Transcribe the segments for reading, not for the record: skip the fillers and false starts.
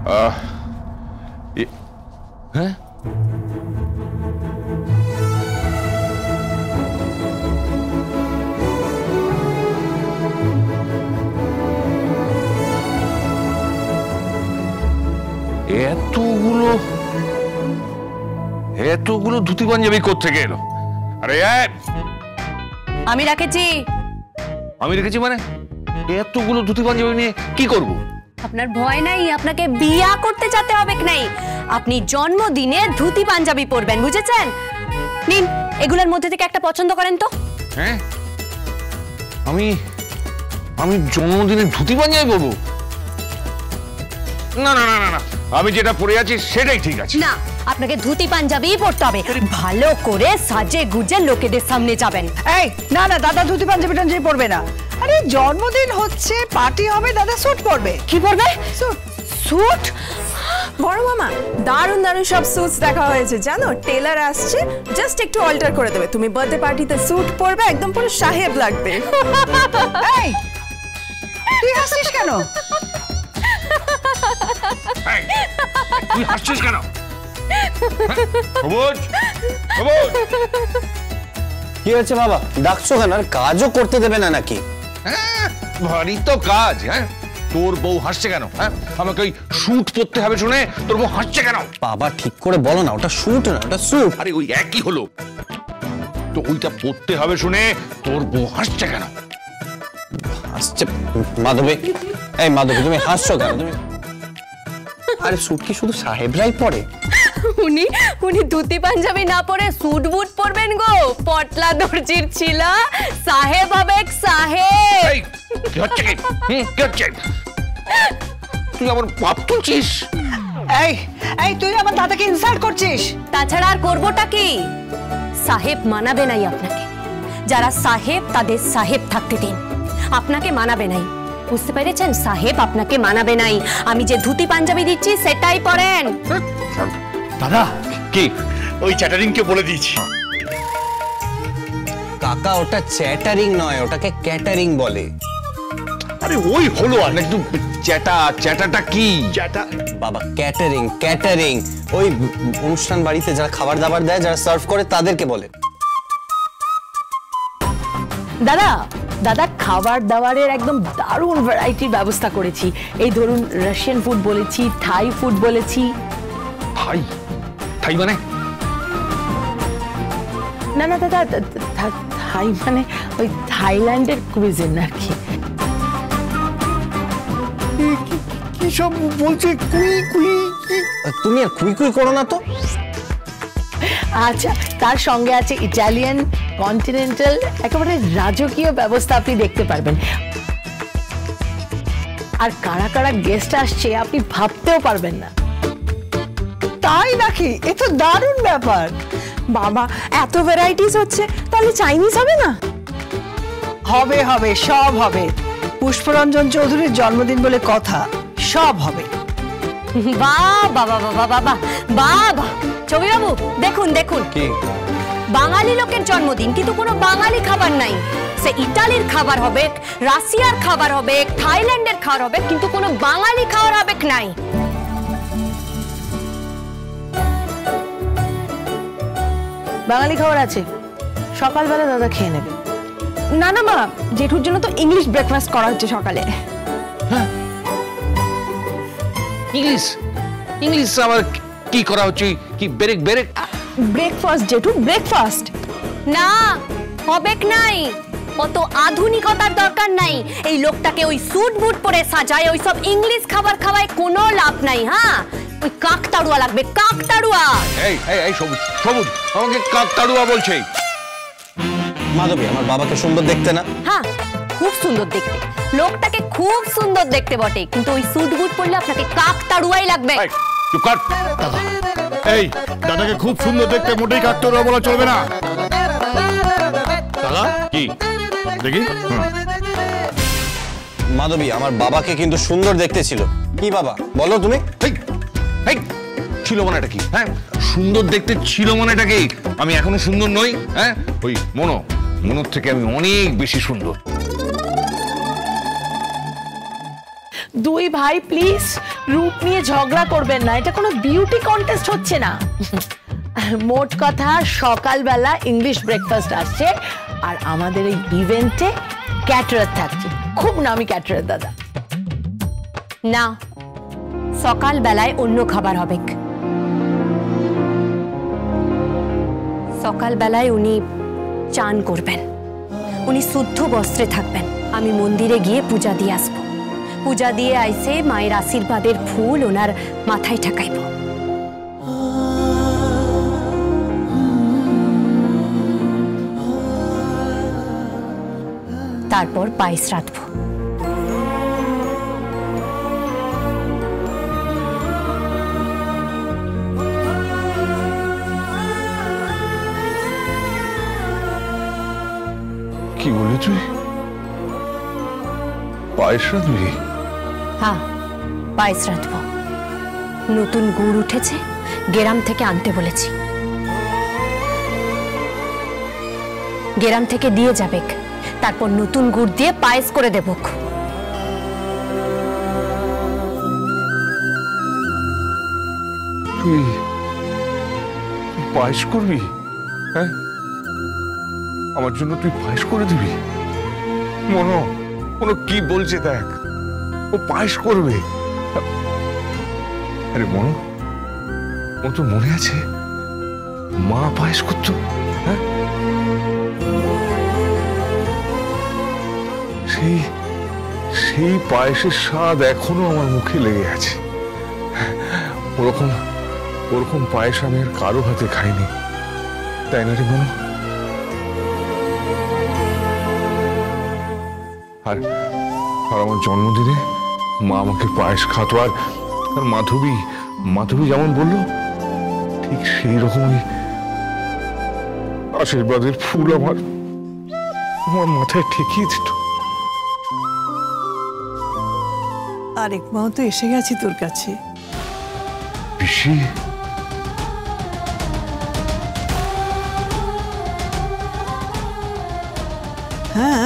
হ্যাঁ এতগুলো ধুতি পাঞ্জাবি কোত্থেকে এলো? আরে আমি রেখেছি। আমি রেখেছি মানে? এতগুলো ধুতি পাঞ্জাবি নিয়ে কি করব? আপনার ভয় নাই? আপনাকে বিয়া করতে যেতে হবে নাই। আপনি জন্মদিনে ধুতি পাঞ্জাবি পরবেন, বুঝেছেন? নিন, এগুলোর মধ্যে থেকে একটা পছন্দ করেন তো। হ্যাঁ, আমি জন্মদিনে ধুতি পাঞ্জাবি পরবো? না না না না, আমি যেটা পরে আছি সেটাই ঠিক আছে। না, আপনাকে ধুতি পাঞ্জাবি পরতে হবে। ভালো করে সাজে গুজে লোকেদের সামনে যাবেন। এই না না, দাদা ধুতি পাঞ্জাবি টাঞ্জাবি পরবে না। আরে জন্মদিন হচ্ছে, পার্টি হবে, দাদা স্যুট পরবে। কি পরবে? স্যুট। স্যুট? বড় মামা, দারুণ দারুণ সব স্যুটস দেখা হয়েছে জানো। টেলার আসছে, জাস্ট একটু অল্টার করে দেবে। তুমি বার্থডে পার্টিতে স্যুট পরবে, একদম পুরো সাহেব লাগবে। এই তুই হাসছিস কেন? তুই হাসছিস কেন? সবুজ, সবুজ, কি হয়েছে বাবা? ডাকছো কেন? আর কাজও করতে দেবে না নাকি? ভারী তো কাজ। হ্যাঁ, তোর বউ হাসছে কেন? হ্যাঁ, আমাকে ওই স্যুট পরতে হবে শুনে তোর বউ হাসছে কেন? বাবা ঠিক করে বলো না, ওটা স্যুট না, ওটা স্যুট। আরে ওই একই হলো তো, ওইটা পরতে হবে শুনে তোর বউ হাসছে কেন? হাসছে? মাধবী, এই মাধবী তুমি হাসছো কেন? তুমি আরে স্যুট কি শুধু সাহেবরাই পরে? উনি ধুতি পাঞ্জাবি না পরে স্যুট বুট পরবেন গো। পটলা দর্জির ছিলা সাহেব হবে সাহেব। এই কি হচ্ছে? কি হচ্ছে? তুই আমার পাপ তুলছিস? এই এই তুই আমার দাদাকে ইনসাল্ট করছিস। তাছাড়া আর করবোটা কি? সাহেব মানাবে নাই আপনাকে। যারা সাহেব তাদের সাহেব থাকতে দিন, আপনাকে মানাবে নাই। বুঝতে পেরেছেন? সাহেব আপনাকে মানাবে নাই। আমি যে ধুতি পাঞ্জাবি দিচ্ছি সেটাই পরেন। দাদা কি? ওই চ্যাটারিংকে বলে দিয়েছি। কাকা ওটা চ্যাটারিং নয়, ওটাকে ক্যাটারিং বলে। আরে ওই হলো আর একটু চ্যাটাটা কি? চ্যাটা বাবা ক্যাটারিং, ক্যাটারিং ওই অনুষ্ঠান বাড়িতে যারা খাবার দাবার দেয়, যারা সার্ভ করে তাদেরকে বলে। দাদা দাদা খাবার দাবারের একদম দারুণ ভ্যারাইটির ব্যবস্থা করেছি। এই ধরুন রাশিয়ান ফুড বলেছি, থাই ফুড বলেছি। থাই? থাই মানে? না না দাদা, থাই মানে ওই থাইল্যান্ডের কুইজিন আর কি। কি সব বলছে? কুই কুই। তুমি আর কুই কুই করো না তো। আচ্ছা, তার সঙ্গে আছে ইটালিয়ান, কন্টিনেন্টাল, একেবারে রাজকীয় ব্যবস্থা আপনি দেখতে পারবেন। আর কারা কারা গেস্ট আসছে আপনি ভাবতেও পারবেন না। তাই নাকি? এ তো দারুণ ব্যাপার। বাবা, এত ভ্যারাইটিস হচ্ছে, তাহলে চাইনিজ হবে না? হবে হবে, সব হবে। পুষ্পরঞ্জন চৌধুরীর জন্মদিন বলে কথা, সব হবে। বাহ বাবা বাবা বাবা বাবা। ছবি বাবু দেখুন দেখুন, বাঙালি লোকের জন্মদিন কিন্তু কোনো বাঙালি খাবার নাই। সে ইটালির খাবার হবে, রাশিয়ার খাবার হবে, থাইল্যান্ডের খাবার হবে, কিন্তু কোনো বাঙালি খাবার হবে নাই। বাঙালি খাবার আছে, সকালবেলা দাদা খেয়ে নেবে। না না মা, জেঠুর জন্য তো ইংলিশ ব্রেকফাস্ট করা হচ্ছে সকালে। ইংলিশ? ইংলিশ আবার কি করা হচ্ছে? কি বেরেক বেরেক? ব্রেকফাস্ট জেঠু, ব্রেকফাস্ট। না, হবে নাই। অত আধুনিকতার দরকার নাই। এই লোকটাকে ওই স্যুট বুট পরে সাজায় ওই সব ইংলিশ খাবার খাওয়ায় কোনো লাভ নাই। হ্যাঁ, ওই কাকতাড়ুয়া লাগবে, কাকতাড়ুয়া। এই এই এই সবুজ, সবুজ আমাকে কাকতাড়ুয়া বলছে। মাধবী, আমার বাবাকে সুন্দর দেখতে না? হ্যাঁ, খুব সুন্দর দেখতে। লোকটাকে খুব সুন্দর দেখতে বটে, কিন্তু ওই স্যুট বুট পরলে আপনাকে কাকতাড়ুয়াই লাগবে। চুপ কর। দাদা, এই দাদাকে খুব সুন্দর দেখতে, মোটেই কাকতাড়ুয়া বলা চলবে না। দাদা কি দেখি? মাধবী, আমার বাবাকে কিন্তু সুন্দর দেখতে ছিল। কি বাবা বলো তুমি? ছিল মানেটা কি? হ্যাঁ, সুন্দর দেখতে ছিল মানেটা কি? আমি এখনো সুন্দর নই? হ্যাঁ, ওই মনোর থেকে আমি অনেক বেশি সুন্দর। দুই ভাই প্লিজ রূপ নিয়ে ঝগড়া করবেন না, এটা কোনো বিউটি কন্টেস্ট হচ্ছে না। মোট কথা সকালবেলা ইংলিশ ব্রেকফাস্ট আসছে আর আমাদের এই ইভেন্টে ক্যাটারার থাকছে, খুব নামি ক্যাটারার দাদা। না, সকাল বেলায় অন্য খাবার হবে। সকাল বেলায় উনি চান করবেন, উনি শুদ্ধ বস্ত্রে থাকবেন। আমি মন্দিরে গিয়ে পূজা দিয়ে আসবো, পূজা দিয়ে আইসে মায়ের আশীর্বাদের ফুল ওনার মাথায় ঠেকাইব। তারপর পায়েস রাঁধবো। কি বলি তুই? পায়েস রাঁধবি? হ্যাঁ, পায়েস রাঁধবো। নতুন গুড় উঠেছে, গ্রাম থেকে আনতে বলেছি। গ্রাম থেকে দিয়ে যাবে, তারপর নতুন গুড় দিয়ে পায়েস করে দেব। তুই পায়েস করবি? হ্যাঁ, আমার জন্য তুই পায়েস করে দিবি? মনো মনো কি বলছে দেখ, ও পায়েস করবে। আরে মনো, ও তো মনে আছে মা পায়েস করতো? হ্যাঁ, সেই পায়েসের স্বাদ এখনো আমার মুখে লেগে আছে। ওরকম পায়েস আমি আর কারো হাতে খাইনি, তাই না রে মনো? আর আমার জন্মদিনে মা আমাকে পায়েস খাতো, আর মাধবী যেমন বললো ঠিক সেই রকমই আশীর্বাদের ফুল আমার মাথায় ঠেকিয়ে দিত। আরেক মাও তো এসে গেছে তোর কাছে। পিসি? হ্যাঁ,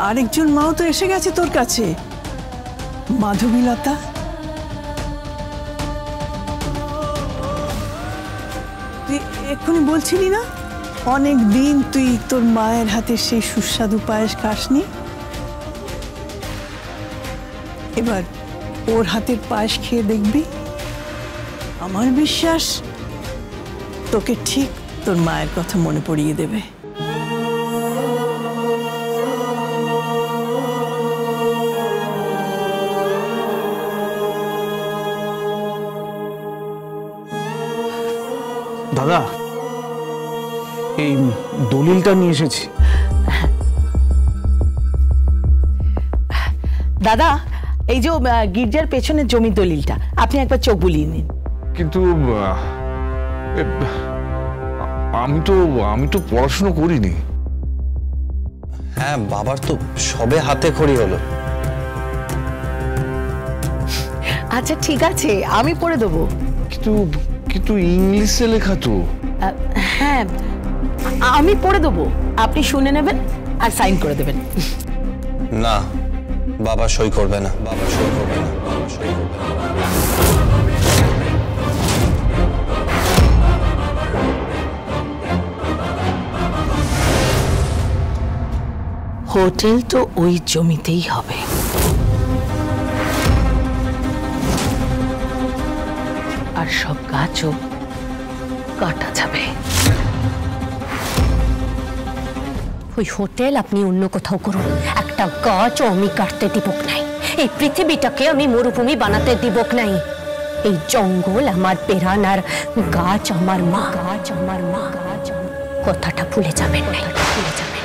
আরেকজন মাও তো এসে গেছে তোর কাছে, মাধবীলতা। তুই এক্ষুনি বলছিলি না অনেক দিন তুই তোর মায়ের হাতে সেই সুস্বাদু পায়েস খাসনি, এবার ওর হাতের পায়েস খেয়ে দেখবি। আমার বিশ্বাস তোকে ঠিক তোর মায়ের কথা মনে পড়িয়ে দেবে। দাদা, এই দলিলটা নিয়ে এসেছি। দাদা, এই যে গির্জার পেছনের জমির দলিলটা, আপনি একবার চোখ বুলিয়ে নিন। কিন্তু আমি তো পড়াশোনা করিনি। হ্যাঁ, বাবার তো সবে হাতে খড়ি হলো। আচ্ছা ঠিক আছে, আমি পড়ে দেবো। কিন্তু ইংলিশে লেখা তো। হ্যাঁ, আমি পড়ে দেবো, আপনি শুনে নেবেন আর সাইন করে দেবেন। না, বাবা সই করবে না, বাবা সই করবে না, বাবা সই করবে না। হোটেল তো ওই জমিতেই হবে। আর সব গাছও কাটা যাবে। ওই হোটেল আপনি অন্য কোথাও করুন, একটা গাছও আমি কাটতে দিবক নাই। এই পৃথিবীটাকে আমি মরুভূমি বানাতে দিবক নাই। এই জঙ্গল আমার পেরান, আর গাছ আমার মা। কথাটা ভুলে যাবেন, কথাটা ভুলে যাবেন।